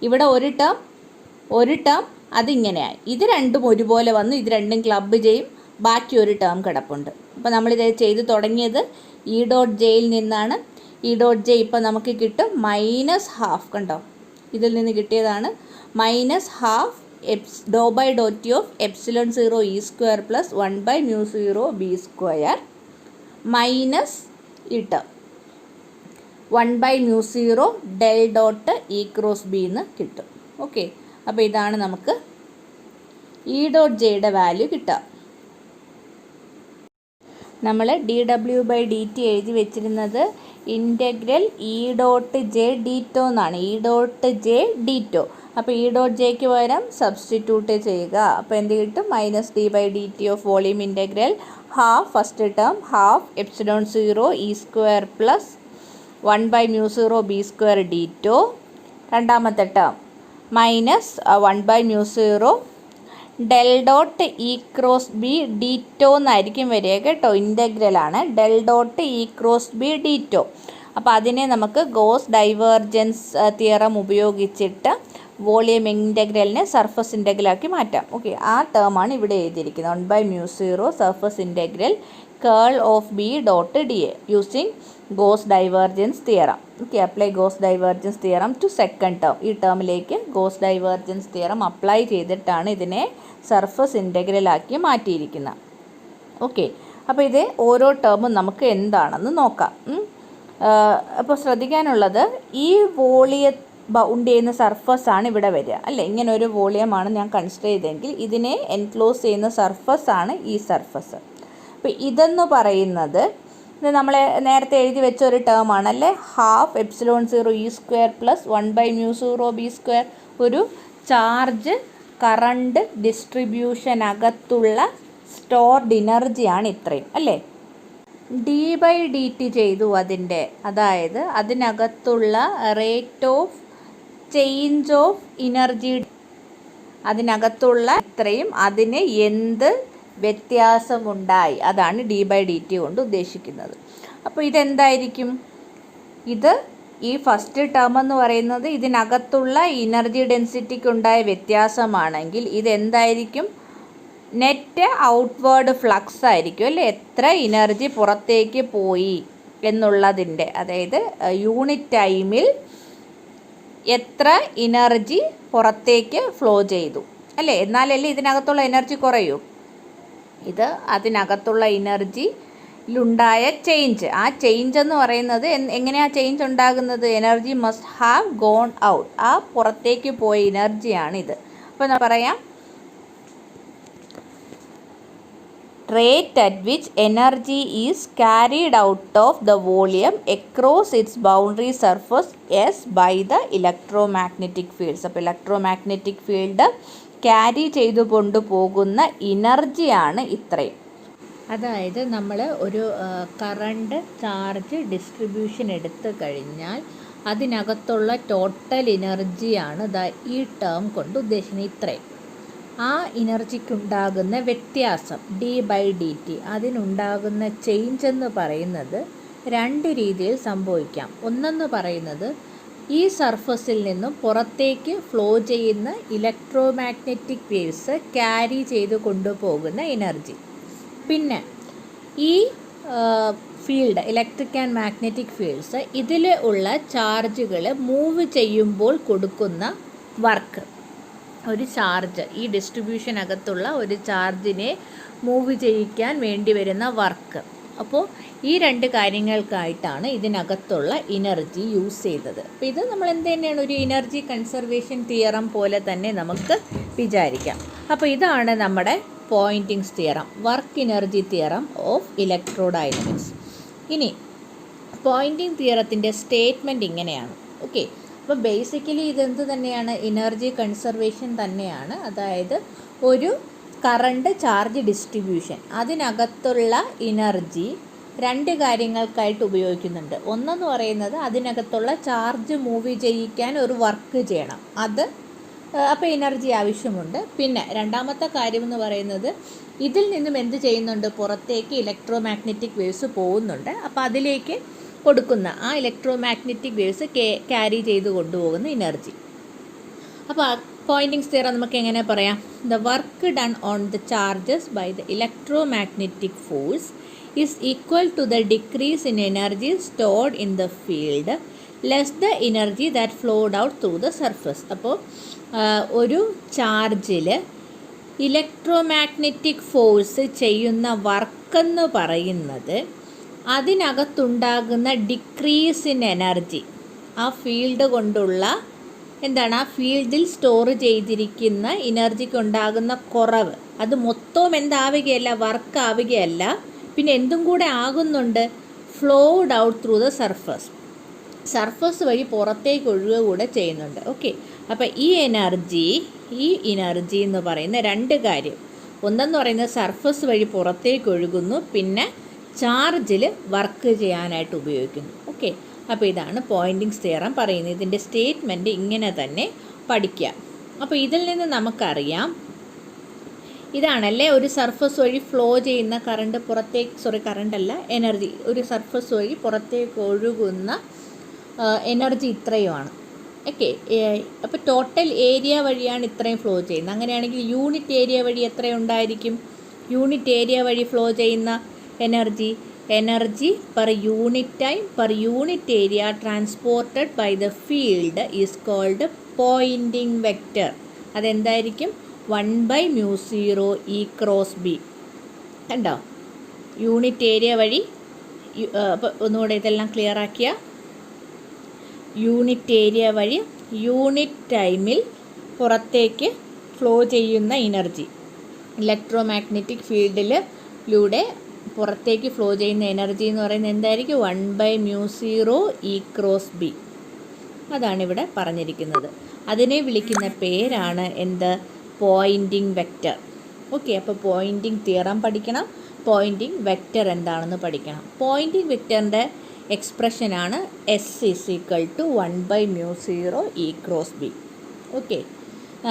ഇവിടെ ഒരു ടേം അതിങ്ങനെയായി. ഇത് രണ്ടും ഒരുപോലെ വന്നു, ഇത് രണ്ടും ക്ലബ്ബ് ചെയ്യും, ബാക്കി ഒരു ടേം കിടപ്പുണ്ട്. അപ്പോൾ നമ്മളിത് ചെയ്ത് തുടങ്ങിയത് ഇ ഡോട്ട് ജെയിൽ നിന്നാണ്. ഇ ഡോട്ട് ജെ ഇപ്പോൾ നമുക്ക് കിട്ടും -12. കണ്ടോ, ഇതിൽ നിന്ന് കിട്ടിയതാണ്. -12 do by Dr T of epsilon 0 E square plus 1/μ0 B square minus ഈ term 1/μ0 del dot E cross B എന്ന് കിട്ടും. ഓക്കെ, അപ്പോൾ ഇതാണ് നമുക്ക് ഇ ഡോട്ട് ജെയുടെ വാല്യൂ കിട്ടുക. നമ്മൾ dw/dt എഴുതി വെച്ചിരുന്നത് integral E dot J d tau എന്നാണ്. E dot J d tau. അപ്പോൾ ഇ ഡോട്ട് ജെക്ക് പകരം സബ്സ്റ്റിറ്റ്യൂട്ട് ചെയ്യുക. അപ്പോൾ എന്ത് കിട്ടും? -d/dt of volume integral half first term half epsilon 0 E square plus 1/μ0 B square d tau. രണ്ടാമത്തെ term -1/μ0 del dot E cross B d tau എന്നായിരിക്കും വരിക കേട്ടോ. ഇൻ്റഗ്രലാണ് del dot E cross B d tau. അപ്പോൾ അതിനെ നമുക്ക് ഗോസ് ഡൈവേർജൻസ് തിയറം ഉപയോഗിച്ചിട്ട് വോളിയം ഇൻ്റഗ്രലിനെ സർഫസ് ഇൻ്റഗ്രലാക്കി മാറ്റാം. ഓക്കെ, ആ ടേമാണ് ഇവിടെ എഴുതിയിരിക്കുന്നത്. 1/μ0 surface integral curl of B dot D A using Gauss divergence theorem. Okay, apply Gauss divergence theorem to second term. ഈ ടേമിലേക്ക് ഗോസ് ഡൈവേർജൻസ് തിയറം അപ്ലൈ ചെയ്തിട്ടാണ് ഇതിനെ സർഫസ് ഇൻ്റഗ്രലാക്കി മാറ്റിയിരിക്കുന്നത്. ഓക്കെ, അപ്പോൾ ഇത് ഓരോ ടേമും നമുക്ക് എന്താണെന്ന് നോക്കാം. അപ്പോൾ ശ്രദ്ധിക്കാനുള്ളത്, ഈ വോളിയം ബൗണ്ട് ചെയ്യുന്ന സർഫസാണ് ഇവിടെ വരിക അല്ലേ. ഇങ്ങനെ ഒരു വോളിയമാണ് ഞാൻ കൺസിഡർ ചെയ്തെങ്കിൽ ഇതിനെ എൻക്ലോസ് ചെയ്യുന്ന സർഫസാണ് ഈ സർഫസ്. അപ്പോൾ ഇതെന്ന് പറയുന്നത് ഇത് നമ്മൾ നേരത്തെ എഴുതി വെച്ച ഒരു ടേം ആണല്ലേ, half epsilon 0 E square plus 1/μ0 B square. ഒരു ചാർജ് കറണ്ട് ഡിസ്ട്രിബ്യൂഷനകത്തുള്ള സ്റ്റോർഡ് എനർജിയാണ് ഇത്രയും അല്ലേ. d/dt ചെയ്തു അതിൻ്റെ, അതായത് അതിനകത്തുള്ള rate of change of energy, അതിനകത്തുള്ള ഇത്രയും അതിന് എന്ത് വ്യത്യാസമുണ്ടായി, അതാണ് d/dt കൊണ്ട് ഉദ്ദേശിക്കുന്നത്. അപ്പോൾ ഇതെന്തായിരിക്കും? ഇത് ഈ ഫസ്റ്റ് ടേം എന്ന് പറയുന്നത് ഇതിനകത്തുള്ള എനർജി ഡെൻസിറ്റിക്കുണ്ടായ വ്യത്യാസമാണെങ്കിൽ ഇതെന്തായിരിക്കും? നെറ്റ് ഔട്ട്വേർഡ് ഫ്ലക്സ് ആയിരിക്കും അല്ലേ. എത്ര എനർജി പുറത്തേക്ക് പോയി എന്നുള്ളതിൻ്റെ, അതായത് യൂണിറ്റ് ടൈമിൽ എത്ര എനർജി പുറത്തേക്ക് ഫ്ലോ ചെയ്തു അല്ലേ. എന്നാലല്ലേ ഇതിനകത്തുള്ള എനർജി കുറയൂ. ഇത് അതിനകത്തുള്ള എനർജിയിലുണ്ടായ ചേഞ്ച്. ആ ചേഞ്ച് എന്ന് പറയുന്നത് എങ്ങനെയാണ് ചേഞ്ച് ഉണ്ടാകുന്നത്? Energy must have gone out. ആ പുറത്തേക്ക് പോയ എനർജിയാണിത്. അപ്പോൾ ഞാൻ പറയാം, rate at which energy is carried out of the volume across its boundary surface S by the electromagnetic fields. അപ്പോൾ ഇലക്ട്രോമാഗ്നറ്റിക് ഫീൽഡ് ക്യാരി ചെയ്തു കൊണ്ടുപോകുന്ന എനർജിയാണ് ഇത്രയും. അതായത് നമ്മൾ ഒരു കറണ്ട് ചാർജ് ഡിസ്ട്രിബ്യൂഷൻ എടുത്തു കഴിഞ്ഞാൽ അതിനകത്തുള്ള ടോട്ടൽ എനർജിയാണ് ഈ ടേം കൊണ്ട് ഉദ്ദേശിക്കുന്നത് ഇത്രയും. ആ എനർജിക്കുണ്ടാകുന്ന വ്യത്യാസം d/dt, അതിനുണ്ടാകുന്ന ചേഞ്ച് എന്ന് പറയുന്നത് 2 രീതിയിൽ സംഭവിക്കാം. ഒന്നെന്ന് പറയുന്നത് ഈ സർഫസിൽ നിന്നും പുറത്തേക്ക് ഫ്ലോ ചെയ്യുന്ന ഇലക്ട്രോമാഗ്നറ്റിക് വേവ്സ് ക്യാരി ചെയ്ത് കൊണ്ടുപോകുന്ന എനർജി. പിന്നെ ഈ field, electric and magnetic fields, ഇതിൽ ഉള്ള ചാർജുകൾ മൂവ് ചെയ്യുമ്പോൾ കൊടുക്കുന്ന വർക്ക്. ഒരു ചാർജ്, ഈ ഡിസ്ട്രിബ്യൂഷനകത്തുള്ള ഒരു ചാർജിനെ മൂവ് ചെയ്യിക്കാൻ വേണ്ടി വരുന്ന വർക്ക്. അപ്പോൾ ഈ രണ്ട് കാര്യങ്ങൾക്കായിട്ടാണ് ഇതിനകത്തുള്ള എനർജി യൂസ് ചെയ്തത്. അപ്പോൾ ഇത് നമ്മൾ എന്ത് തന്നെയാണ്, ഒരു എനർജി കൺസർവേഷൻ തിയറം പോലെ തന്നെ നമുക്ക് വിചാരിക്കാം. അപ്പോൾ ഇതാണ് നമ്മുടെ Poynting's theorem, work energy theorem of electrodynamics. ഇനി പോയിൻറ്റിങ് തിയറത്തിൻ്റെ സ്റ്റേറ്റ്മെൻറ്റ് ഇങ്ങനെയാണ്. ഓക്കെ, അപ്പോൾ ബേസിക്കലി ഇതെന്ത് തന്നെയാണ്, എനർജി കൺസർവേഷൻ തന്നെയാണ്. അതായത് ഒരു കറണ്ട് ചാർജ് ഡിസ്ട്രിബ്യൂഷൻ, അതിനകത്തുള്ള എനർജി രണ്ട് കാര്യങ്ങൾക്കായിട്ട് ഉപയോഗിക്കുന്നുണ്ട്. ഒന്നെന്ന് പറയുന്നത് അതിനകത്തുള്ള ചാർജ് മൂവ് ചെയ്യിക്കാൻ ഒരു വർക്ക് ചെയ്യണം, അത് അപ്പോൾ എനർജി ആവശ്യമുണ്ട്. പിന്നെ രണ്ടാമത്തെ കാര്യം എന്ന് പറയുന്നത് ഇതിൽ നിന്നും എന്ത് ചെയ്യുന്നുണ്ട്, പുറത്തേക്ക് ഇലക്ട്രോ മാഗ്നറ്റിക് വേവ്സ് പോകുന്നുണ്ട്. അപ്പോൾ അതിലേക്ക് കൊടുക്കുന്ന ആ ഇലക്ട്രോ മാഗ്നറ്റിക് വേവ്സ് ക്യാരി ചെയ്ത് കൊണ്ടുപോകുന്ന എനർജി. അപ്പോൾ പോയിൻറ്റിങ്സ് തിയറം നമുക്ക് എങ്ങനെ പറയാം, the work done on the charges by the electromagnetic force is equal to the decrease in energy stored in the field less the energy that flowed out through the surface. അപ്പോൾ ഒരു ചാർജിൽ ഇലക്ട്രോ മാഗ്നറ്റിക് ഫോഴ്സ് ചെയ്യുന്ന വർക്കെന്ന് പറയുന്നത് അതിനകത്തുണ്ടാകുന്ന ഡിക്രീസ് ഇൻ എനർജി, ആ ഫീൽഡ് കൊണ്ടുള്ള എന്താണ്, ആ ഫീൽഡിൽ സ്റ്റോർ ചെയ്തിരിക്കുന്ന എനർജിക്കുണ്ടാകുന്ന കുറവ്, അത് മൊത്തവും എന്താവുകയല്ല, വർക്ക് ആവുകയല്ല, പിന്നെ എന്തും കൂടെ ആകുന്നുണ്ട്, flawed out through the surface വഴി പുറത്തേക്ക് ഒഴുകുക കൂടെ ചെയ്യുന്നുണ്ട്. ഓക്കെ, അപ്പോൾ ഈ എനർജി എന്ന് പറയുന്ന രണ്ട് കാര്യം, ഒന്നെന്ന് പറയുന്നത് സർഫസ് വഴി പുറത്തേക്ക് ഒഴുകുന്നു, പിന്നെ ചാർജിൽ വർക്ക് ചെയ്യാനായിട്ട് ഉപയോഗിക്കുന്നു. ഓക്കെ, അപ്പോൾ ഇതാണ് പോയിൻറ്റിങ്സ് തിയറം പറയുന്നത്. ഇതിൻ്റെ സ്റ്റേറ്റ്മെൻറ്റ് ഇങ്ങനെ തന്നെ പഠിക്കുക. അപ്പോൾ ഇതിൽ നിന്ന് നമുക്കറിയാം, ഇതാണല്ലേ ഒരു സർഫസ് വഴി ഫ്ലോ ചെയ്യുന്ന കറണ്ട് പുറത്തേക്ക്, കറണ്ടല്ല എനർജി, ഒരു സർഫസ് വഴി പുറത്തേക്ക് ഒഴുകുന്ന എനർജി ഇത്രയുമാണ്. ഓക്കെ, അപ്പോൾ ടോട്ടൽ ഏരിയ വഴിയാണ് ഇത്രയും ഫ്ലോ ചെയ്യുന്നത്. അങ്ങനെയാണെങ്കിൽ യൂണിറ്റ് ഏരിയ വഴി എത്രയുണ്ടായിരിക്കും, യൂണിറ്റ് ഏരിയ വഴി ഫ്ലോ ചെയ്യുന്ന energy per unit time per unit area transported by the field is called Poynting vector. അതെന്തായിരിക്കും, 1/μ0 E × B. കണ്ടോ, യൂണിറ്റ് ഏരിയ വഴി. അപ്പോൾ ഒന്നുകൂടെ ഇതെല്ലാം ക്ലിയർ ആക്കിയ, യൂണിറ്റ് ഏരിയ വഴി യൂണിറ്റ് ടൈമിൽ പുറത്തേക്ക് ഫ്ലോ ചെയ്യുന്ന എനർജി, ഇലക്ട്രോ മാഗ്നറ്റിക് ഫീൽഡിലൂടെ പുറത്തേക്ക് ഫ്ലോ ചെയ്യുന്ന എനർജി എന്ന് പറയുന്നത് എന്തായിരിക്കും, 1/μ0 E × B. അതാണിവിടെ പറഞ്ഞിരിക്കുന്നത്. അതിനെ വിളിക്കുന്ന പേരാണ് എന്ത്, പോയിൻറ്റിംഗ് വെക്റ്റർ. ഓക്കെ, അപ്പോൾ പോയിൻറ്റിംഗ് തിയറം പഠിക്കണം, പോയിൻറ്റിംഗ് വെക്റ്റർ എന്താണെന്ന് പഠിക്കണം. പോയിൻറ്റിംഗ് വെക്റ്ററിൻ്റെ എക്സ്പ്രഷനാണ് S = 1/μ0 E × B. ഓക്കെ,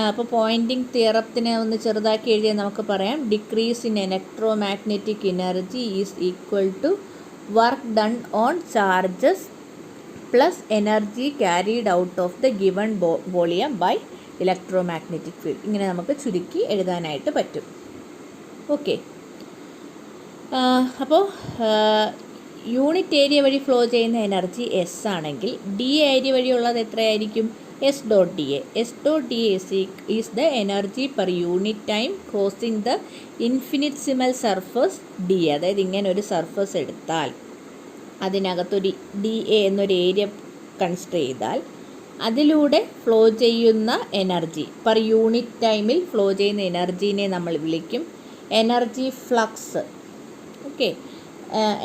അപ്പോൾ പോയിൻറ്റിംഗ് തിയറത്തിനെ ഒന്ന് ചെറുതാക്കി എഴുതിയാൽ നമുക്ക് പറയാം, decrease in electro magnetic energy is equal to work done on charges plus energy carried out of the given volume by electro magnetic field. ഇങ്ങനെ നമുക്ക് ചുരുക്കി എഴുതാനായിട്ട് പറ്റും. ഓക്കെ, അപ്പോൾ യൂണിറ്റ് ഏരിയ വഴി ഫ്ലോ ചെയ്യുന്ന എനർജി എസ് ആണെങ്കിൽ ഡി ഏരിയ വഴിയുള്ളത് എത്രയായിരിക്കും, S.dA. S.dA is the energy per unit time crossing the infinitesimal surface dA. അതായത് ഇങ്ങനെ ഒരു സർഫസ് എടുത്താൽ അതിനകത്തൊരു DA എന്നൊരു ഏരിയ കൺസിഡർ ചെയ്താൽ അതിലൂടെ ഫ്ലോ ചെയ്യുന്ന എനർജി പെർ യൂണിറ്റ് ടൈമിൽ ഫ്ലോ ചെയ്യുന്ന എനർജീനെ നമ്മൾ വിളിക്കും energy flux. Okay,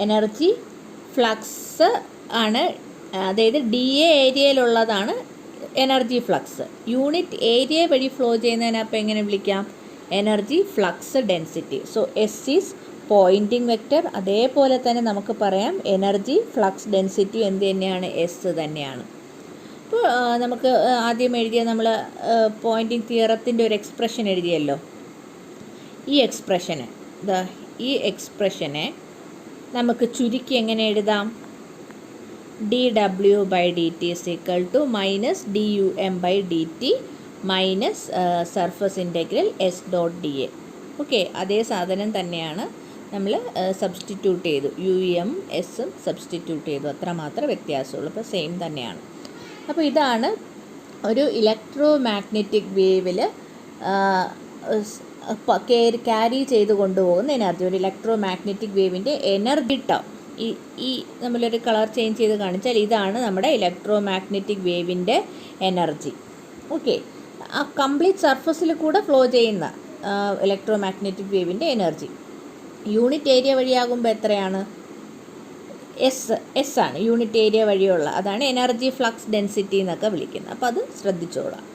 energy flux ആണ്, അതായത് DA ഏരിയയിലുള്ളതാണ് എനർജി ഫ്ലക്സ്. യൂണിറ്റ് ഏരിയ വഴി ഫ്ലോ ചെയ്യുന്നതിനെ അപ്പോൾ എങ്ങനെ വിളിക്കാം, energy flux density. So S is Poynting vector. അതേപോലെ തന്നെ നമുക്ക് പറയാം എനർജി ഫ്ലക്സ് ഡെൻസിറ്റി എന്ത് തന്നെയാണ്, എസ് തന്നെയാണ്. അപ്പോൾ നമുക്ക് ആദ്യം എഴുതിയ നമ്മൾ പോയിൻറ്റിംഗ് തിയറത്തിൻ്റെ ഒരു എക്സ്പ്രഷൻ എഴുതിയല്ലോ. ഈ എക്സ്പ്രഷനെ നമുക്ക് ചുരുക്കി എങ്ങനെ എഴുതാം, dW/dt is equal to -dUm/dt minus surface integral S.dA. Okay, അതേ സാധനം തന്നെയാണ് നമ്മൾ സബ്സ്റ്റിറ്റ്യൂട്ട് ചെയ്തു, യു എം എസും സബ്സ്റ്റിറ്റ്യൂട്ട് ചെയ്തു, അത്ര മാത്രമേ വ്യത്യാസമുള്ളൂ. അപ്പോൾ സെയിം തന്നെയാണ്. അപ്പോൾ ഇതാണ് ഒരു ഇലക്ട്രോ മാഗ്നറ്റിക് വേവിൽ ക്യാരി ചെയ്ത് കൊണ്ടുപോകുന്ന എനർജി. ഒരു ഇലക്ട്രോ മാഗ്നറ്റിക് വേവിൻ്റെ എനർജി ടേം ഈ നമ്മളൊരു കളർ ചേഞ്ച് ചെയ്ത് കാണിച്ചാൽ ഇതാണ് നമ്മുടെ ഇലക്ട്രോ മാഗ്നറ്റിക് വേവിൻ്റെ എനർജി. ഓക്കെ, ആ കംപ്ലീറ്റ് സർഫസിൽ കൂടെ ഫ്ലോ ചെയ്യുന്ന ഇലക്ട്രോ മാഗ്നറ്റിക് വേവിൻ്റെ എനർജി യൂണിറ്റ് ഏരിയ വഴിയാകുമ്പോൾ എത്രയാണ്? എസ് ആണ് യൂണിറ്റ് ഏരിയ വഴിയുള്ള, അതാണ് എനർജി ഫ്ലക്സ് ഡെൻസിറ്റി എന്നൊക്കെ വിളിക്കുന്നത്. അപ്പോൾ അത് ശ്രദ്ധിച്ചോളാം.